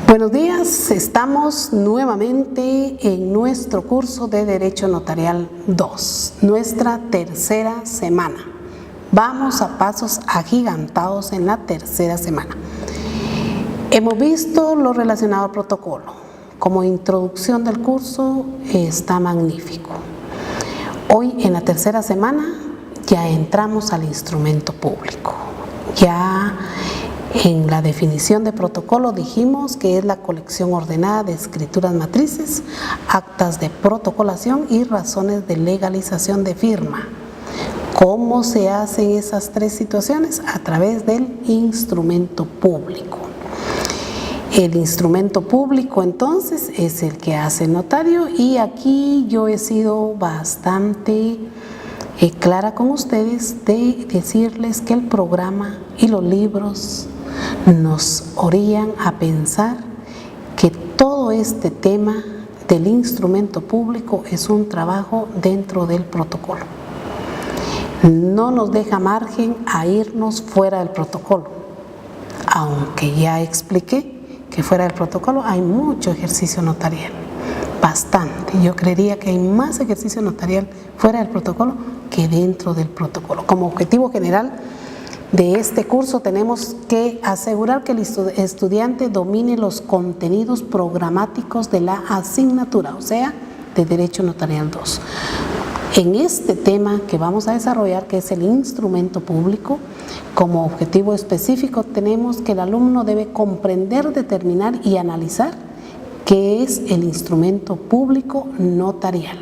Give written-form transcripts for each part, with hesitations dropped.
Buenos días, estamos nuevamente en nuestro curso de Derecho Notarial 2, nuestra tercera semana. Vamos a pasos agigantados en la tercera semana. Hemos visto lo relacionado al protocolo. Como introducción del curso está magnífico. Hoy en la tercera semana ya entramos al instrumento público. Ya en la definición de protocolo dijimos que es la colección ordenada de escrituras matrices, actas de protocolación y razones de legalización de firma. ¿Cómo se hacen esas tres situaciones? A través del instrumento público. El instrumento público entonces es el que hace el notario, y aquí yo he sido bastante clara con ustedes de decirles que el programa y los libros nos orillan a pensar que todo este tema del instrumento público es un trabajo dentro del protocolo. No nos deja margen a irnos fuera del protocolo, aunque ya expliqué que fuera del protocolo hay mucho ejercicio notarial, bastante. Yo creería que hay más ejercicio notarial fuera del protocolo que dentro del protocolo. Como objetivo general de este curso tenemos que asegurar que el estudiante domine los contenidos programáticos de la asignatura, o sea, de Derecho Notarial 2. En este tema que vamos a desarrollar, que es el instrumento público, como objetivo específico tenemos que el alumno debe comprender, determinar y analizar qué es el instrumento público notarial.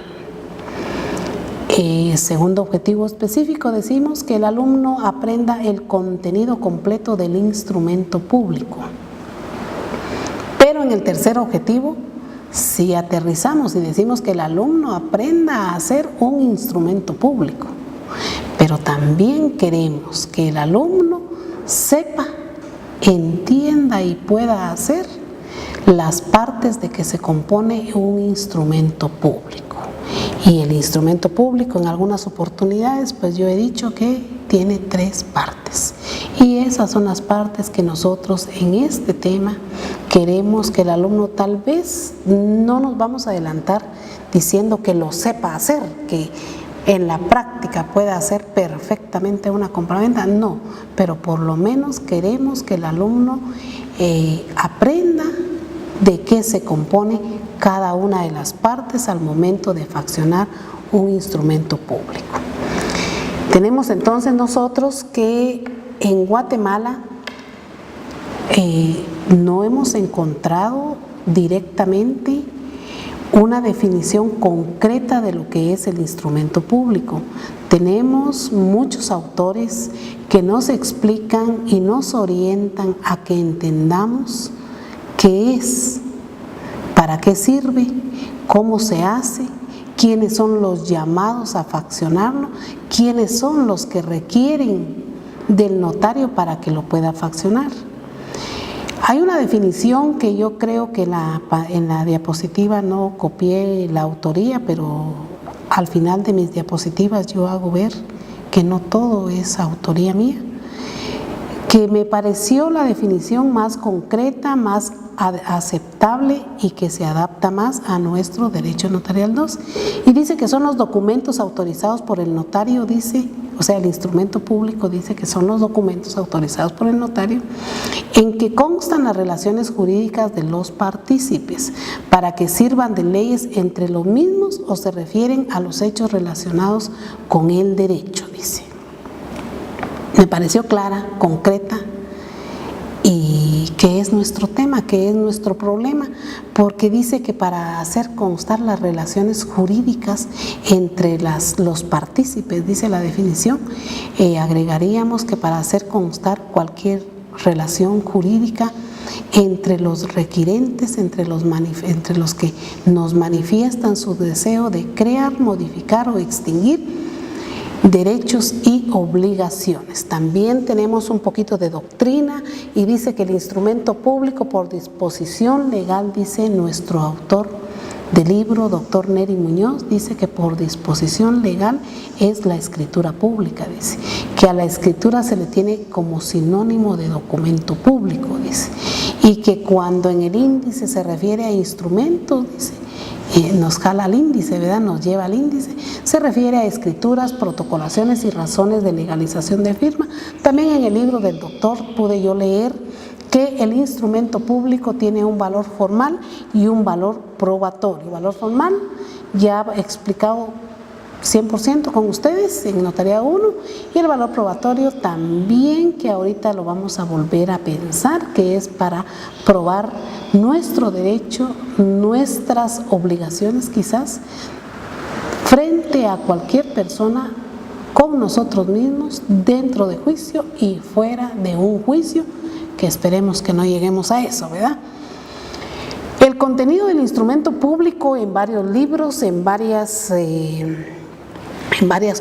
Segundo objetivo específico, decimos que el alumno aprenda el contenido completo del instrumento público. Pero en el tercer objetivo, si aterrizamos y decimos que el alumno aprenda a hacer un instrumento público, pero también queremos que el alumno sepa, entienda y pueda hacer las partes de que se compone un instrumento público. Y el instrumento público en algunas oportunidades, pues yo he dicho que tiene tres partes. Y esas son las partes que nosotros en este tema queremos que el alumno, tal vez no nos vamos a adelantar diciendo que lo sepa hacer, que en la práctica pueda hacer perfectamente una compraventa, no, pero por lo menos queremos que el alumno aprenda de qué se compone cada una de las partes al momento de faccionar un instrumento público. Tenemos entonces nosotros que en Guatemala no hemos encontrado directamente una definición concreta de lo que es el instrumento público. Tenemos muchos autores que nos explican y nos orientan a que entendamos qué es, para qué sirve, cómo se hace, quiénes son los llamados a faccionarlo, quiénes son los que requieren del notario para que lo pueda faccionar. Hay una definición que yo creo que en la diapositiva no copié la autoría, pero al final de mis diapositivas yo hago ver que no todo es autoría mía, que me pareció la definición más concreta, más aceptable y que se adapta más a nuestro Derecho Notarial 2. Y dice que son los documentos autorizados por el notario, dice, o sea, el instrumento público dice que son los documentos autorizados por el notario en que constan las relaciones jurídicas de los partícipes para que sirvan de leyes entre los mismos o se refieren a los hechos relacionados con el derecho, dice. Me pareció clara, concreta, y que es nuestro tema, que es nuestro problema, porque dice que para hacer constar las relaciones jurídicas entre los partícipes, dice la definición, agregaríamos que para hacer constar cualquier relación jurídica entre los requirentes, entre los que nos manifiestan su deseo de crear, modificar o extinguir derechos y obligaciones. También tenemos un poquito de doctrina y dice que el instrumento público por disposición legal, dice nuestro autor, del libro Dr. Neri Muñoz, dice que por disposición legal es la escritura pública, dice, que a la escritura se le tiene como sinónimo de documento público, dice, y que cuando en el índice se refiere a instrumentos, dice, nos jala al índice, ¿verdad? Nos lleva al índice, se refiere a escrituras, protocolaciones y razones de legalización de firma. También en el libro del doctor pude yo leer que el instrumento público tiene un valor formal y un valor probatorio. Valor formal, ya he explicado 100% con ustedes en Notariado 1, y el valor probatorio también, que ahorita lo vamos a volver a pensar, que es para probar nuestro derecho, nuestras obligaciones quizás, frente a cualquier persona, con nosotros mismos, dentro de juicio y fuera de un juicio, que esperemos que no lleguemos a eso, ¿verdad? El contenido del instrumento público en varios libros, en varias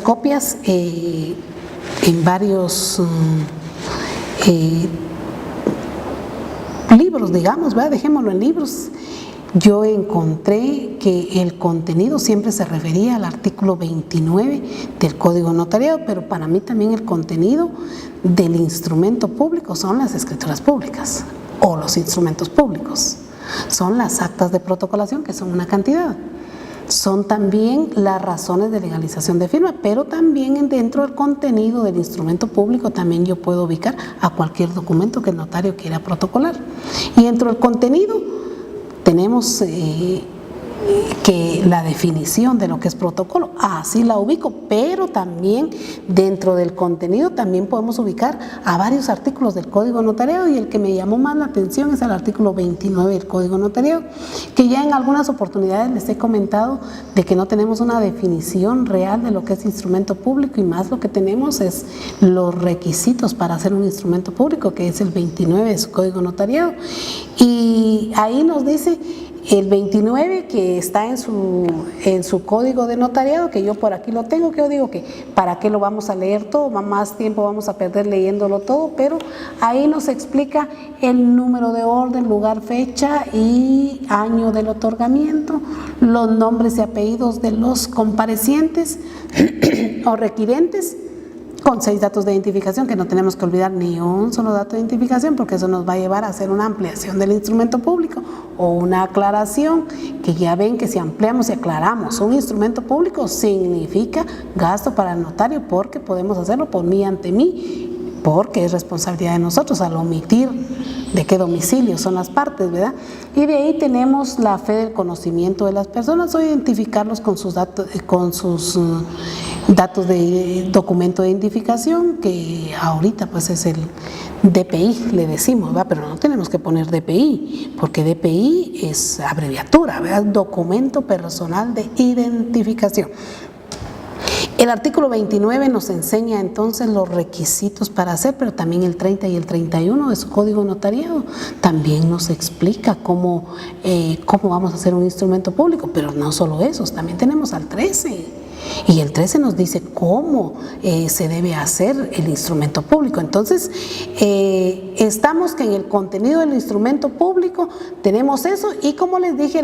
copias, en varios libros, digamos, ¿verdad? Dejémoslo en libros. Yo encontré que el contenido siempre se refería al artículo 29 del Código Notariado, pero para mí también el contenido del instrumento público son las escrituras públicas o los instrumentos públicos. Son las actas de protocolación, que son una cantidad. Son también las razones de legalización de firma, pero también dentro del contenido del instrumento público también yo puedo ubicar a cualquier documento que el notario quiera protocolar. Y dentro del contenido tenemos que la definición de lo que es protocolo, así la ubico, pero también dentro del contenido también podemos ubicar a varios artículos del Código Notariado, y el que me llamó más la atención es el artículo 29 del Código Notariado, que ya en algunas oportunidades les he comentado de que no tenemos una definición real de lo que es instrumento público, y más lo que tenemos es los requisitos para hacer un instrumento público, que es el 29 de su Código Notariado, y ahí nos dice el 29 que está en su código de notariado, que yo por aquí lo tengo, que yo digo que para qué lo vamos a leer todo, más tiempo vamos a perder leyéndolo todo, pero ahí nos explica el número de orden, lugar, fecha y año del otorgamiento, los nombres y apellidos de los comparecientes o requirentes, con 6 datos de identificación, que no tenemos que olvidar ni un solo dato de identificación, porque eso nos va a llevar a hacer una ampliación del instrumento público o una aclaración, que ya ven que si ampliamos y aclaramos un instrumento público significa gasto para el notario, porque podemos hacerlo por mí ante mí, porque es responsabilidad de nosotros al omitir de qué domicilio son las partes, ¿verdad? Y de ahí tenemos la fe del conocimiento de las personas, o identificarlos con sus datos, datos de documento de identificación, que ahorita pues es el DPI, le decimos, ¿verdad? Pero no tenemos que poner DPI, porque DPI es abreviatura, ¿verdad? Documento personal de identificación. El artículo 29 nos enseña entonces los requisitos para hacer, pero también el 30 y el 31 de su Código Notariado también nos explica cómo vamos a hacer un instrumento público, pero no solo esos, también tenemos al 13. Y el 13 nos dice cómo se debe hacer el instrumento público. Entonces, estamos que en el contenido del instrumento público tenemos eso, y como les dije,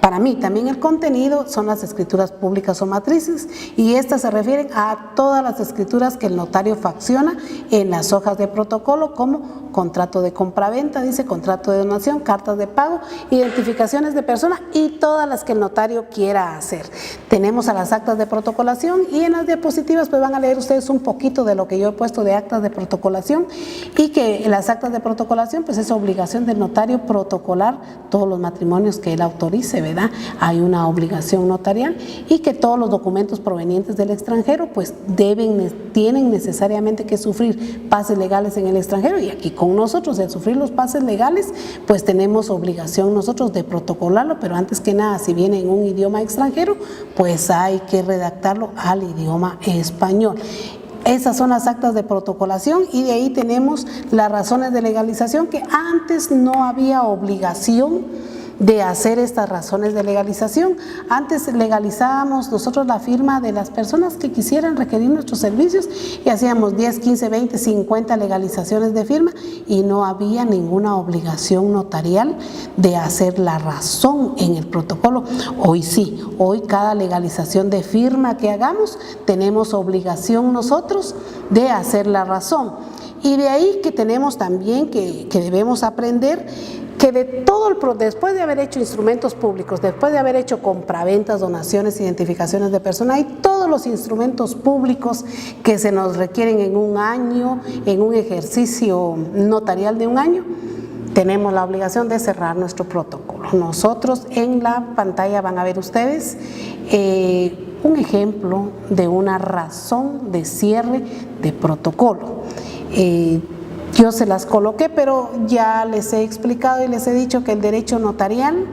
para mí también el contenido son las escrituras públicas o matrices, y estas se refieren a todas las escrituras que el notario facciona en las hojas de protocolo, como contrato de compraventa, dice contrato de donación, cartas de pago, identificaciones de persona y todas las que el notario quiera hacer. Tenemos a las actas de protocolación, y en las diapositivas pues van a leer ustedes un poquito de lo que yo he puesto de actas de protocolación, y que las actas de protocolación pues es obligación del notario protocolar todos los matrimonios que él autorice, ¿verdad? Hay una obligación notarial, y que todos los documentos provenientes del extranjero pues tienen necesariamente que sufrir pases legales en el extranjero, y aquí con nosotros el sufrir los pases legales pues tenemos obligación nosotros de protocolarlo, pero antes que nada, si viene en un idioma extranjero pues hay que redactarlo al idioma español. Esas son las actas de protocolación, y de ahí tenemos las razones de legalización, que antes no había obligación de hacer estas razones de legalización. Antes legalizábamos nosotros la firma de las personas que quisieran requerir nuestros servicios y hacíamos 10, 15, 20, 50 legalizaciones de firma y no había ninguna obligación notarial de hacer la razón en el protocolo. Hoy sí, hoy cada legalización de firma que hagamos tenemos obligación nosotros de hacer la razón. Y de ahí que tenemos también que debemos aprender que de todo después de haber hecho instrumentos públicos, después de haber hecho compraventas, donaciones, identificaciones de personas y todos los instrumentos públicos que se nos requieren en un año, en un ejercicio notarial de un año, tenemos la obligación de cerrar nuestro protocolo. Nosotros en la pantalla van a ver ustedes un ejemplo de una razón de cierre de protocolo. Yo se las coloqué, pero ya les he explicado y les he dicho que el derecho notarial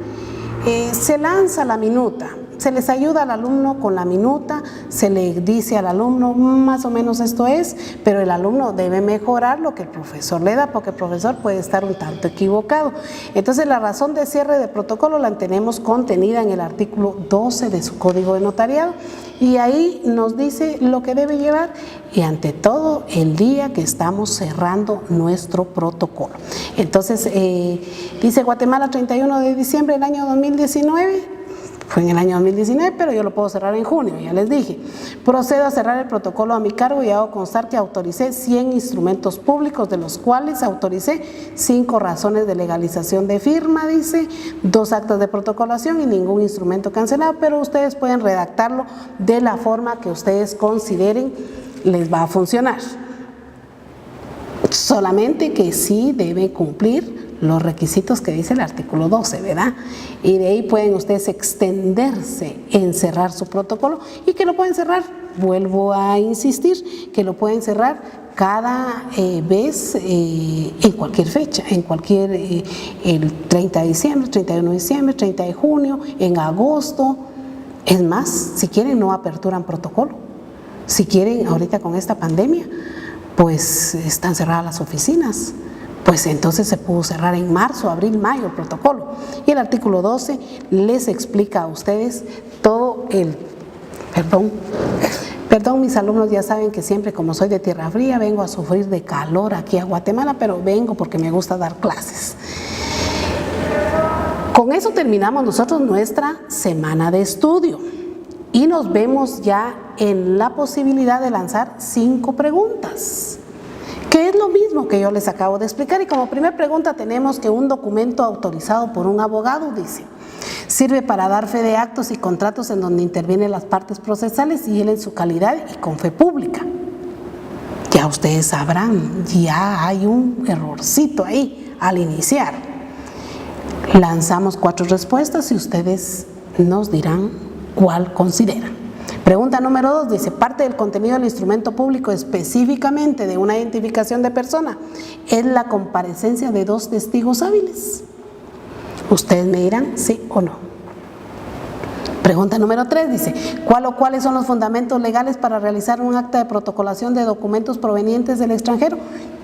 se lanza la minuta. Se les ayuda al alumno con la minuta, se le dice al alumno más o menos esto es, pero el alumno debe mejorar lo que el profesor le da, porque el profesor puede estar un tanto equivocado. Entonces la razón de cierre de protocolo la tenemos contenida en el artículo 12 de su Código de Notariado y ahí nos dice lo que debe llevar y ante todo el día que estamos cerrando nuestro protocolo. Entonces dice Guatemala 31 de diciembre del año 2019, fue en el año 2019, pero yo lo puedo cerrar en junio, ya les dije. Procedo a cerrar el protocolo a mi cargo y hago constar que autoricé 100 instrumentos públicos, de los cuales autoricé 5 razones de legalización de firma, dice, 2 actas de protocolación y ningún instrumento cancelado, pero ustedes pueden redactarlo de la forma que ustedes consideren les va a funcionar. Solamente que sí debe cumplir los requisitos que dice el artículo 12, ¿verdad? Y de ahí pueden ustedes extenderse en cerrar su protocolo y que lo pueden cerrar, vuelvo a insistir, que lo pueden cerrar cada vez en cualquier fecha, en cualquier, el 30 de diciembre, 31 de diciembre, 30 de junio, en agosto. Es más, si quieren no aperturan protocolo. Si quieren, ahorita con esta pandemia, pues están cerradas las oficinas. Pues entonces se pudo cerrar en marzo, abril, mayo el protocolo. Y el artículo 12 les explica a ustedes todo el... Perdón, mis alumnos ya saben que siempre como soy de tierra fría vengo a sufrir de calor aquí a Guatemala, pero vengo porque me gusta dar clases. Con eso terminamos nosotros nuestra semana de estudio y nos vemos ya en la posibilidad de lanzar 5 preguntas. Que es lo mismo que yo les acabo de explicar y como primera pregunta tenemos que un documento autorizado por un abogado, dice, sirve para dar fe de actos y contratos en donde intervienen las partes procesales y él en su calidad y con fe pública. Ya ustedes sabrán, ya hay un errorcito ahí al iniciar. Lanzamos 4 respuestas y ustedes nos dirán cuál consideran. Pregunta número 2, dice, parte del contenido del instrumento público específicamente de una identificación de persona es la comparecencia de 2 testigos hábiles. Ustedes me dirán sí o no. Pregunta número 3, dice, ¿cuál o cuáles son los fundamentos legales para realizar un acta de protocolación de documentos provenientes del extranjero?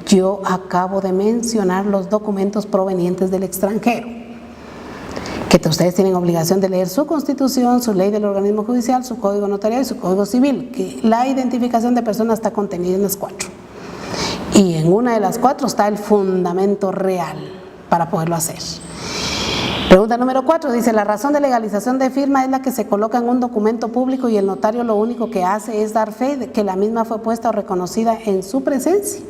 Yo acabo de mencionar los documentos provenientes del extranjero. Que ustedes tienen obligación de leer su constitución, su ley del organismo judicial, su código notarial y su código civil, que la identificación de personas está contenida en las 4. Y en una de las 4 está el fundamento real para poderlo hacer. Pregunta número 4, dice, la razón de legalización de firma es la que se coloca en un documento público y el notario lo único que hace es dar fe de que la misma fue puesta o reconocida en su presencia.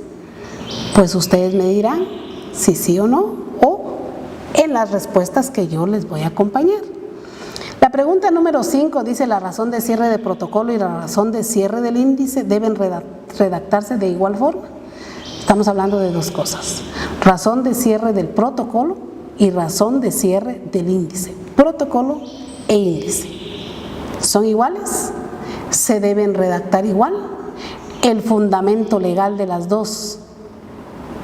Pues ustedes me dirán si sí o no, o en las respuestas que yo les voy a acompañar. La pregunta número 5 dice, la razón de cierre de protocolo y la razón de cierre del índice deben redactarse de igual forma. Estamos hablando de 2 cosas, razón de cierre del protocolo y razón de cierre del índice. Protocolo e índice, ¿son iguales? ¿Se deben redactar igual? ¿El fundamento legal de las 2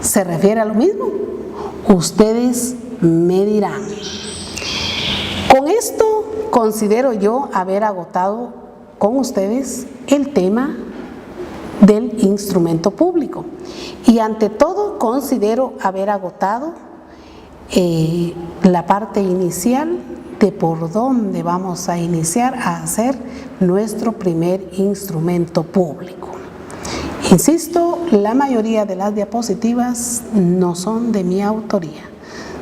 se refiere a lo mismo? Ustedes me dirán. Con esto considero yo haber agotado con ustedes el tema del instrumento público y ante todo considero haber agotado la parte inicial de por dónde vamos a iniciar a hacer nuestro primer instrumento público. Insisto, la mayoría de las diapositivas no son de mi autoría,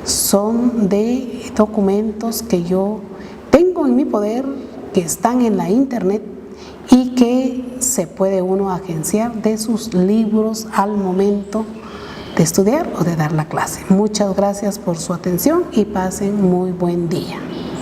son de documentos que yo tengo en mi poder, que están en la internet y que se puede uno agenciar de sus libros al momento de estudiar o de dar la clase. Muchas gracias por su atención y pasen muy buen día.